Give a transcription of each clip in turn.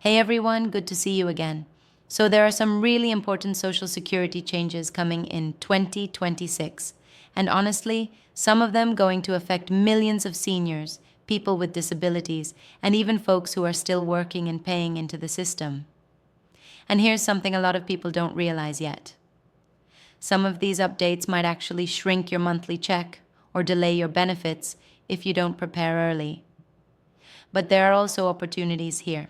Hey everyone, good to see you again. So, there are some really important Social Security changes coming in 2026. And honestly, some of them going to affect millions of seniors, people with disabilities, and even folks who are still working and paying into the system. And here's something a lot of people don't realize yet. Some of these updates might actually shrink your monthly check or delay your benefits if you don't prepare early. But there are also opportunities here.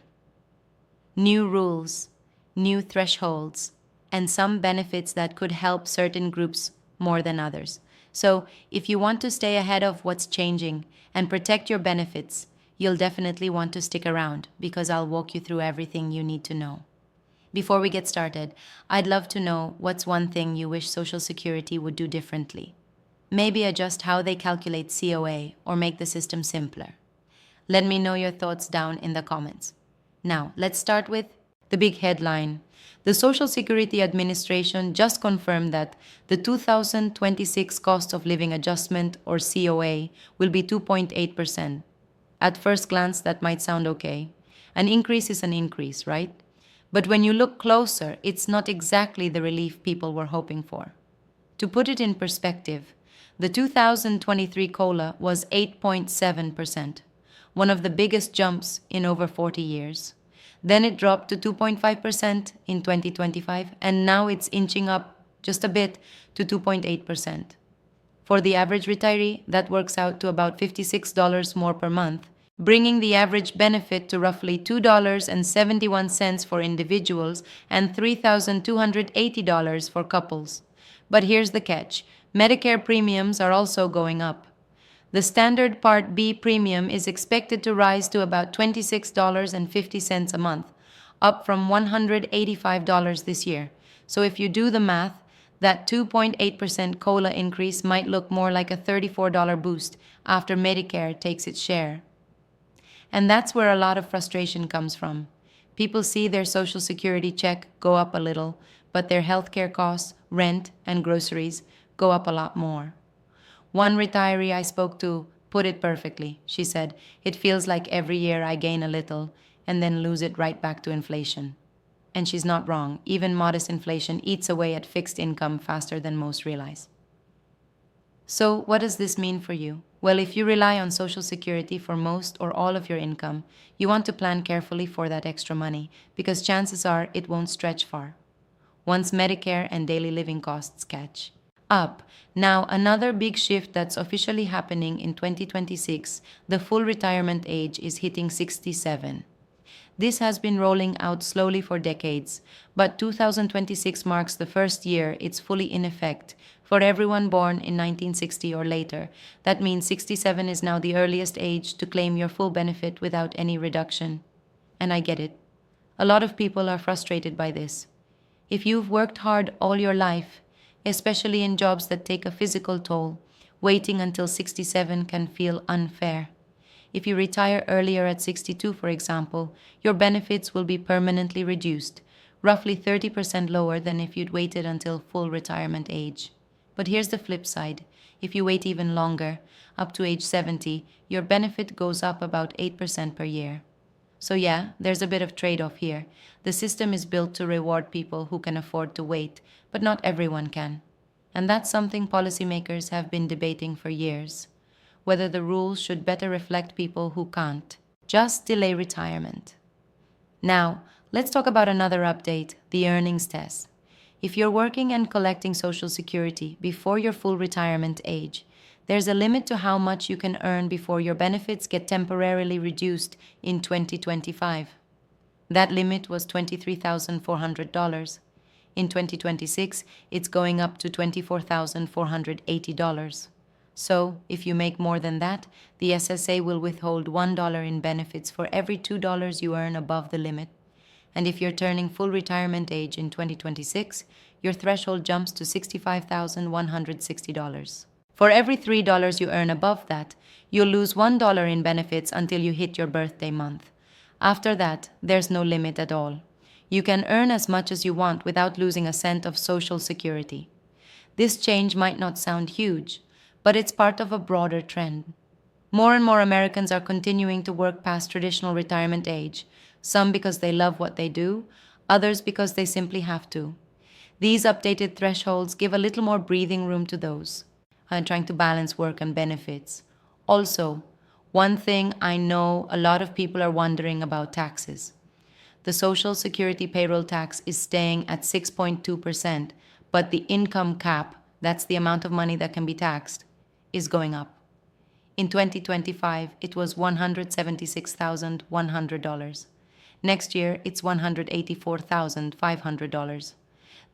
New rules, new thresholds, and some benefits that could help certain groups more than others. So, if you want to stay ahead of what's changing and protect your benefits, you'll definitely want to stick around because I'll walk you through everything you need to know. Before we get started, I'd love to know what's one thing you wish Social Security would do differently. Maybe adjust how they calculate COA or make the system simpler. Let me know your thoughts down in the comments. Now, let's start with the big headline. The Social Security Administration just confirmed that the 2026 cost of living adjustment, or COA, will be 2.8%. At first glance, that might sound okay. An increase is an increase, right? But when you look closer, it's not exactly the relief people were hoping for. To put it in perspective, the 2023 COLA was 8.7%, one of the biggest jumps in over 40 years. Then it dropped to 2.5% in 2025, and now it's inching up just a bit to 2.8%. For the average retiree, that works out to about $56 more per month, bringing the average benefit to roughly $2.71 for individuals and $3,280 for couples. But here's the catch: Medicare premiums are also going up. The standard Part B premium is expected to rise to about $26.50 a month, up from $185 this year. So if you do the math, that 2.8% COLA increase might look more like a $34 boost after Medicare takes its share. And that's where a lot of frustration comes from. People see their Social Security check go up a little, but their healthcare costs, rent, and groceries go up a lot more. One retiree I spoke to put it perfectly. She said, "It feels like every year I gain a little and then lose it right back to inflation." And she's not wrong. Even modest inflation eats away at fixed income faster than most realize. So, what does this mean for you? Well, if you rely on Social Security for most or all of your income, you want to plan carefully for that extra money because chances are it won't stretch far once Medicare and daily living costs catch up. Now, another big shift that's officially happening in 2026, the full retirement age is hitting 67. This has been rolling out slowly for decades, but 2026 marks the first year it's fully in effect for everyone born in 1960 or later. That means 67 is now the earliest age to claim your full benefit without any reduction. And I get it. A lot of people are frustrated by this. If you've worked hard all your life, especially in jobs that take a physical toll, waiting until 67 can feel unfair. If you retire earlier at 62, for example, your benefits will be permanently reduced, roughly 30% lower than if you'd waited until full retirement age. But here's the flip side. If you wait even longer, up to age 70, your benefit goes up about 8% per year. So yeah, there's a bit of trade-off here. The system is built to reward people who can afford to wait, but not everyone can. And that's something policymakers have been debating for years, whether the rules should better reflect people who can't just delay retirement. Now, let's talk about another update, the earnings test. If you're working and collecting Social Security before your full retirement age, there's a limit to how much you can earn before your benefits get temporarily reduced in 2025. That limit was $23,400. In 2026, it's going up to $24,480. So, if you make more than that, the SSA will withhold $1 in benefits for every $2 you earn above the limit. And if you're turning full retirement age in 2026, your threshold jumps to $65,160. For every $3 you earn above that, you'll lose $1 in benefits until you hit your birthday month. After that, there's no limit at all. You can earn as much as you want without losing a cent of Social Security. This change might not sound huge, but it's part of a broader trend. More and more Americans are continuing to work past traditional retirement age, some because they love what they do, others because they simply have to. These updated thresholds give a little more breathing room to those trying to balance work and benefits. Also, one thing I know a lot of people are wondering about taxes. The Social Security payroll tax is staying at 6.2%, but the income cap, that's the amount of money that can be taxed, is going up. In 2025, it was $176,100. Next year, it's $184,500.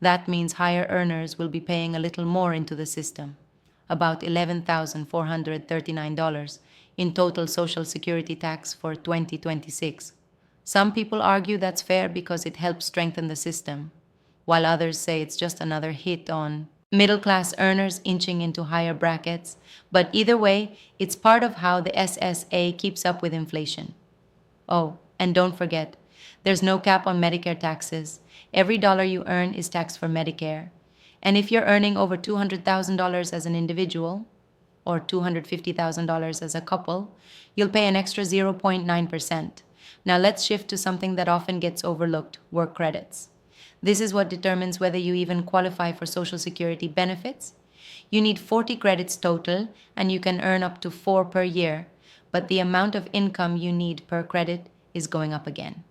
That means higher earners will be paying a little more into the system, about $11,439 in total Social Security tax for 2026. Some people argue that's fair because it helps strengthen the system, while others say it's just another hit on middle-class earners inching into higher brackets. But either way, it's part of how the SSA keeps up with inflation. Oh, and don't forget, there's no cap on Medicare taxes. Every dollar you earn is taxed for Medicare. And if you're earning over $200,000 as an individual, or $250,000 as a couple, you'll pay an extra 0.9%. Now let's shift to something that often gets overlooked: work credits. This is what determines whether you even qualify for Social Security benefits. You need 40 credits total, and you can earn up to 4 per year, but the amount of income you need per credit is going up again.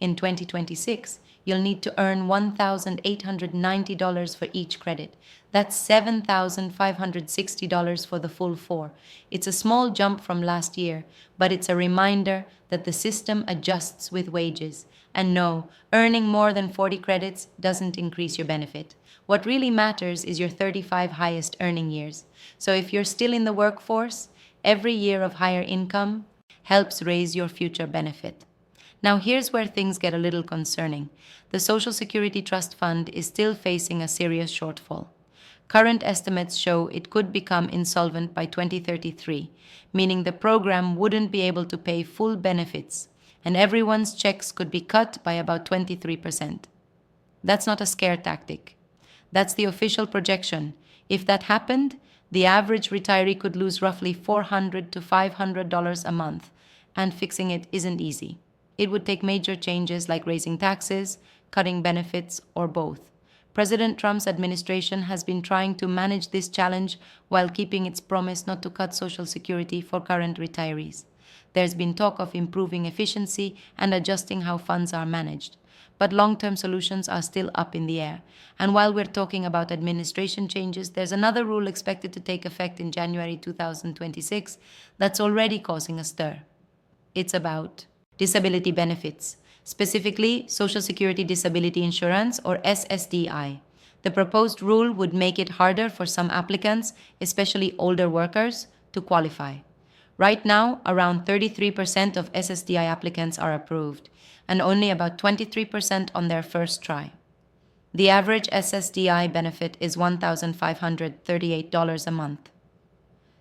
In 2026, you'll need to earn $1,890 for each credit. That's $7,560 for the full 4. It's a small jump from last year, but it's a reminder that the system adjusts with wages. And no, earning more than 40 credits doesn't increase your benefit. What really matters is your 35 highest earning years. So if you're still in the workforce, every year of higher income helps raise your future benefit. Now here's where things get a little concerning. The Social Security Trust Fund is still facing a serious shortfall. Current estimates show it could become insolvent by 2033, meaning the program wouldn't be able to pay full benefits, and everyone's checks could be cut by about 23%. That's not a scare tactic. That's the official projection. If that happened, the average retiree could lose roughly $400 to $500 a month, and fixing it isn't easy. It would take major changes like raising taxes, cutting benefits, or both. President Trump's administration has been trying to manage this challenge while keeping its promise not to cut Social Security for current retirees. There's been talk of improving efficiency and adjusting how funds are managed, but long-term solutions are still up in the air. And while we're talking about administration changes, there's another rule expected to take effect in January 2026 that's already causing a stir. It's about disability benefits, specifically Social Security Disability Insurance, or SSDI. The proposed rule would make it harder for some applicants, especially older workers, to qualify. Right now, around 33% of SSDI applicants are approved, and only about 23% on their first try. The average SSDI benefit is $1,538 a month.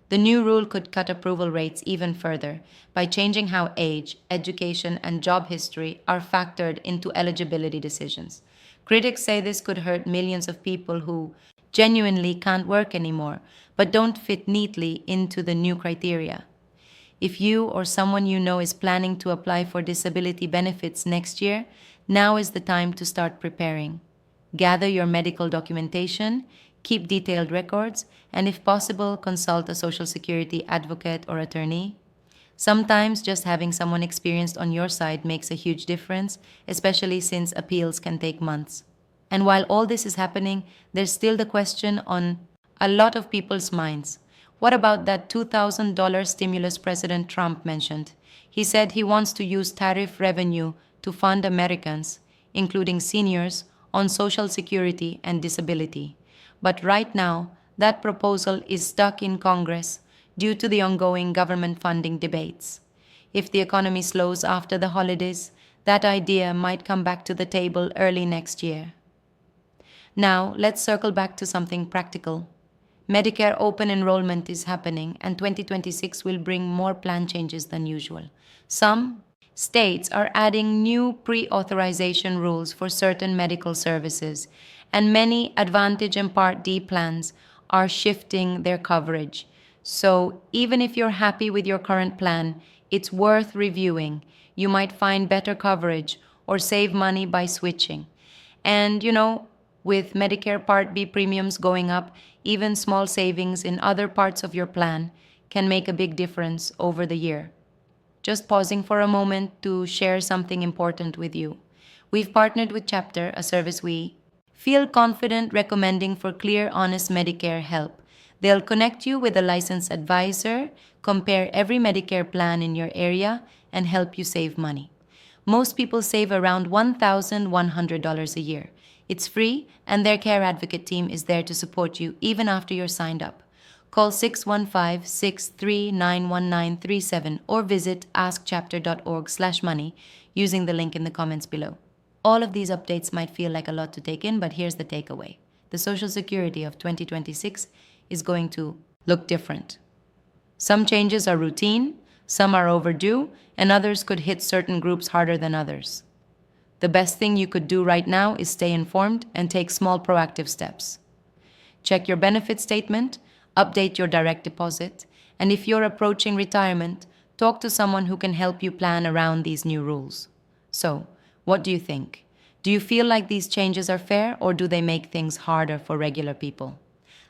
The new rule could cut approval rates even further by changing how age, education, and job history are factored into eligibility decisions. Critics say this could hurt millions of people who genuinely can't work anymore, but don't fit neatly into the new criteria. If you or someone you know is planning to apply for disability benefits next year, now is the time to start preparing. Gather your medical documentation, keep detailed records, and if possible, consult a Social Security advocate or attorney. Sometimes just having someone experienced on your side makes a huge difference, especially since appeals can take months. And while all this is happening, there's still the question on a lot of people's minds. What about that $2,000 stimulus President Trump mentioned? He said he wants to use tariff revenue to fund Americans, including seniors, on Social Security and disability. But right now, that proposal is stuck in Congress due to the ongoing government funding debates. If the economy slows after the holidays, that idea might come back to the table early next year. Now, let's circle back to something practical. Medicare open enrollment is happening, and 2026 will bring more plan changes than usual. Some states are adding new pre-authorization rules for certain medical services, and many Advantage and Part D plans are shifting their coverage. So even if you're happy with your current plan, it's worth reviewing. you might find better coverage or save money by switching. And with Medicare Part B premiums going up, even small savings in other parts of your plan can make a big difference over the year. Just pausing for a moment to share something important with you. We've partnered with Chapter, a service we feel confident recommending for clear, honest Medicare help. They'll connect you with a licensed advisor, compare every Medicare plan in your area, and help you save money. Most people save around $1,100 a year. It's free, and their care advocate team is there to support you even after you're signed up. Call 615-639-1937 or visit askchapter.org/money using the link in the comments below. All of these updates might feel like a lot to take in, but here's the takeaway. The Social Security of 2026 is going to look different. Some changes are routine, some are overdue, and others could hit certain groups harder than others. The best thing you could do right now is stay informed and take small proactive steps. Check your benefit statement, update your direct deposit, and if you're approaching retirement, talk to someone who can help you plan around these new rules. So, what do you think? Do you feel like these changes are fair, or do they make things harder for regular people?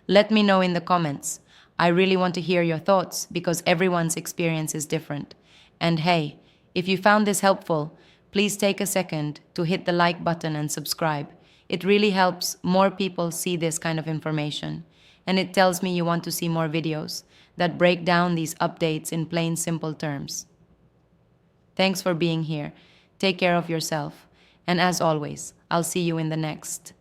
Let me know in the comments. I really want to hear your thoughts because everyone's experience is different. And hey, if you found this helpful, please take a second to hit the like button and subscribe. It really helps more people see this kind of information. And it tells me you want to see more videos that break down these updates in plain, simple terms. Thanks for being here. Take care of yourself. And as always, I'll see you in the next